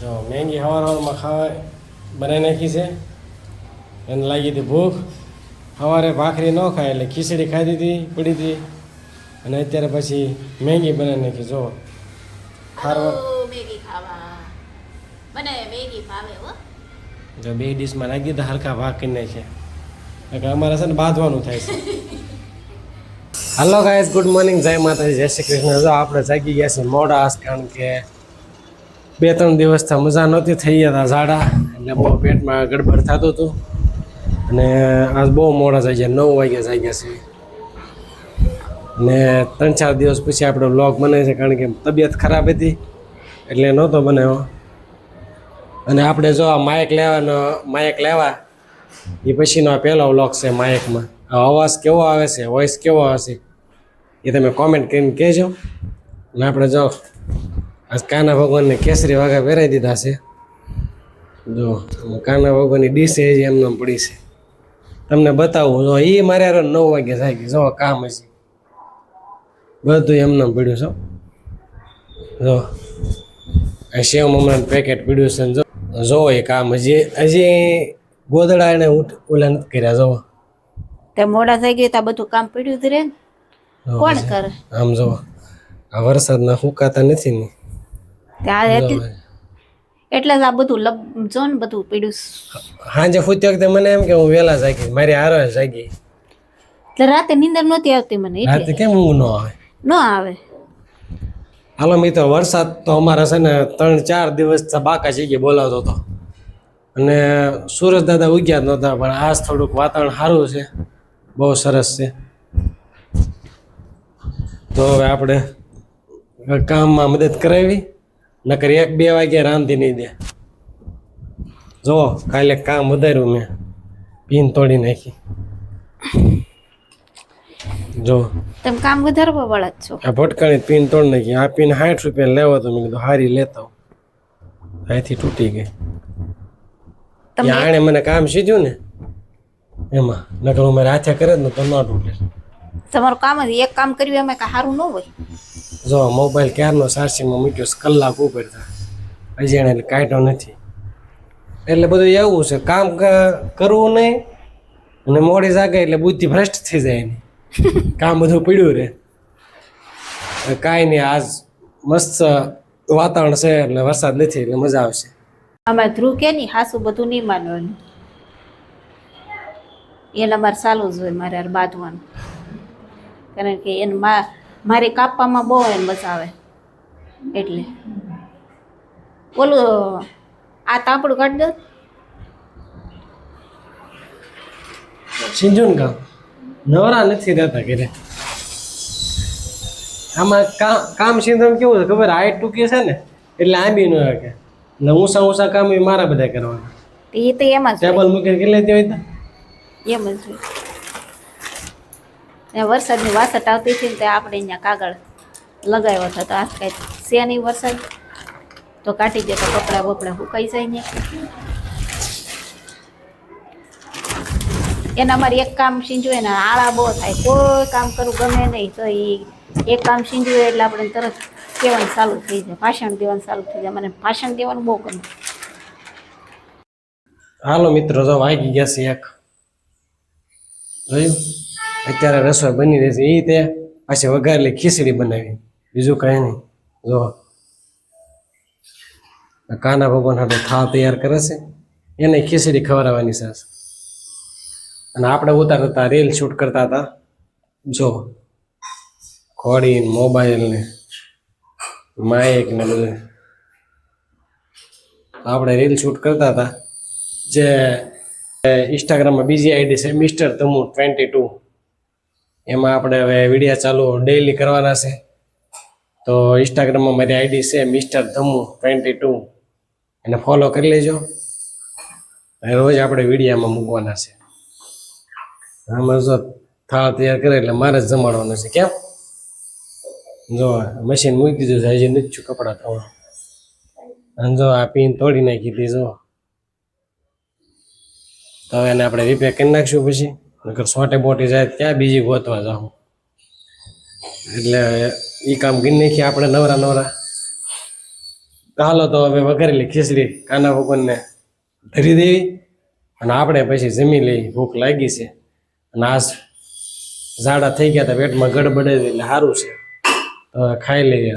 જો મેંગી સવારમાં ખાવા બનાવી નાખી છે. એને લાગી હતી ભૂખ. સવારે ભાખરી ન ખાય એટલે ખીચડી ખાધી હતી પડી હતી. અને અત્યારે પછી મેંગી બનાવી નાખી. જો ખારવા મેગી ખાવા મને મેગી ભાવે હો. જો બે ડીશમાં નાખી દીધા હરખા ભાગ કરી નાખ્યા. એટલે અમારે છે ને બાંધવાનું થાય છે. હલો ગાઈઝ, ગુડ મોર્નિંગ, જય માતાજી, જય શ્રી કૃષ્ણ. જો આપણે જાગી ગયા છીએ મોડા, કારણ કે 2-3 દિવસથી મજા નહોતી, થઈ ગયા હતા ઝાડા, એટલે બહુ પેટમાં ગડબડ થતું હતું. અને આજ બહુ મોડા જાગ્યા, 9 વાગ્યા જાગ્યા છે. અને 3-4 દિવસ પછી આપણે વ્લોગ બને છે, કારણ કે તબિયત ખરાબ હતી એટલે નહોતો બનાવ્યો. અને આપણે જો આ માઇક લેવા એ પછીનો આ પહેલો વ્લોગ છે. માઇકમાં અવાજ કેવો આવે છે, વોઇસ કેવો આવે છે એ તમે કોમેન્ટ કરીને કહેજો. અને આપણે જો આજ કાના ભગવાનને કેસરી વાઘા પહેરાવી દીધા છે. જો કાના ભગવાનની ડીશ હજી એમને પડી છે, તમને બતાવું. જો એ મારે 9 વાગ્યા થાય ગઈ. જો કામ હશે બધું એમને પડ્યું છે. જો આ સેવ મમરાનું પેકેટ પડ્યું છે. જો એ કામ હજી ગોદડા એને ઓલા નથી કર્યા. જો તે મોડા થઈ ગયા તા બધું કામ પડ્યું જ રે ને. કોણ કરે આમ? જો આ વરસાદના હુકાતા નથી ને ત્યાં એટલે જ આ બધું જો ને બધું પડ્યું. સાંજે ફૂતી વખતે મને એમ કે હું વહેલા જાગી, મારી હારો જાગી. એટલે રાતે નીંદર નહોતી આવતી મને. રાતે કેમ ઊંઘ ન આવે? ન આવે. હાલો મિત્રો, વરસાદ તો અમારા છે ને 3-4 દિવસ બાકા જગ્યાએ બોલાવતો હતો. અને સુરજ દાદા ઉગ્યા જ નહોતા, પણ આજ થોડુંક વાતાવરણ સારું છે, બહુ સરસ છે. તો હવે આપણે કામમાં મદદ કરાવી, નકર 1-2 વાગ્યા રાંધી નહીં દે. જો કાલે કામ વધાર્યું, મેં પીન તોડી નાખી. જો તમે કામ વધારવા વાળા જ છો. આ ભટકાણી પીન તોડી નાખી. આ પીન 60 રૂપિયા લેવો તો મેં કીધું હારી લેતા હું. અહીંથી તૂટી ગઈ. આણે મને કામ સીધ્યું ને એમાં, નકર હું મારે હાથે કરે ને તો ન તૂટે. તમારું કામ જ એક કામ કર્યું એમાં કાંઈ સારું ન હોય. જો મોબાઈલ ક્યારનો ચાર્જિંગમાં મૂક્યો, કલાક ઉપર થાય, હજી એને કાઢ્યો નથી. એટલે બધું એવું છે, કામ કરવું નહીં અને મોડી જાગે એટલે બુદ્ધિ ભ્રષ્ટ થઈ જાય એની. કામ બધું પડ્યું રહે. કાંઈ નહીં, આજ મસ્ત વાતાવરણ છે એટલે વરસાદ નથી એટલે મજા આવશે. અમારે ધ્રુવ કે નહીં હાસું બધું નહીં માનવાનું, એને અમારે ચાલુ જ હોય. મારે યાર બાંધવાનું, કારણ કે એને મારે કાપવામાં બહુ એને મજા આવે. એટલે ઓલું આ તાપડું કાઢી દો. સિંજુન કામ નવરા નથી રહેતા ઘરે. આમાં કામ સિંધમ કેવું છે ખબર? હાઈટ ટૂંકી છે ને એટલે આંબી ન રાખે, એટલે ઊંચા કામ એ મારા બધા કરવાના. એ તો એમ જ ટેબલ મૂકીને કેટલી દેવી હતા એમ જ હોય. વરસાદની વાસટ આવતી હતી ને તે આપણે અહીંયા કાગળ લગાવ્યો હતો. આજ કાંઈ છે નહીં વરસાદ, તો કાઢી દે તો કપડાં બપડા સુકાઈ જાય ને. એના અમારે એક કામ સીંજવું એને આળા બહુ થાય. કોઈ કામ કરવું ગમે નહીં, તો એ એક કામ સીંજવું એટલે આપણે તરત કહેવાનું ચાલુ થઈ જાય, ભાષણ દેવાનું ચાલુ થઈ જાય. મને ભાષણ દેવાનું બહુ ગમે. હાલો મિત્રો, જો વાગી ગયા છે 1. જોયું? અત્યારે રસોઈ બની રહી છે. એ તે પાછી વઘારેલી ખીચડી બનાવી, બીજું કાંઈ નહીં. જો કાના ભગવાન હાટુ થાળ તૈયાર કરે છે, એને ખીચડી ખવડાવવાની છે. અને આપણે ઉતારતા રીલ શૂટ કરતા હતા. જો ઘોડી મોબાઈલ ને માઇક ને બધું આપણે રીલ શૂટ કરતા હતા. જે ઇન્સ્ટાગ્રામમાં બીજી આઈડી છે મિસ્ટર ધમુ 22, એમાં આપણે હવે વિડીયો ચાલુ ડેઈલી કરવાના છે. તો ઇન્સ્ટાગ્રામમાં મારી આઈડી છે મિસ્ટર ધમુ 22, એને ફોલો કરી લેજો. રોજ આપણે વિડીયામાં મૂકવાના છે. આમાં જો થાળ તૈયાર કરે એટલે મારે જ જમાડવાનો છે. કેમ? જો મશીન મૂકી દીધું છે, હજી નથી કપડાં ધોવા. અને જો આ પીન તોડી નાખી હતી. જો તો એને આપણે રિપેર કરી નાખશું, પછી નકર સોટે બોટી જાય ત્યાં બીજી ગોતવા જાઉં. એટલે એ કામ કરી નાખીએ આપણે નવરા. હાલો તો હવે વઘારેલી ખીચડી કાના ભગવાનને ધરી દેવી અને આપણે પછી જમી લઈ. ભૂખ લાગી છે અને આ ઝાડા થઈ ગયા હતા પેટમાં ગડબડે એટલે સારું છે તો હવે ખાઈ લઈએ.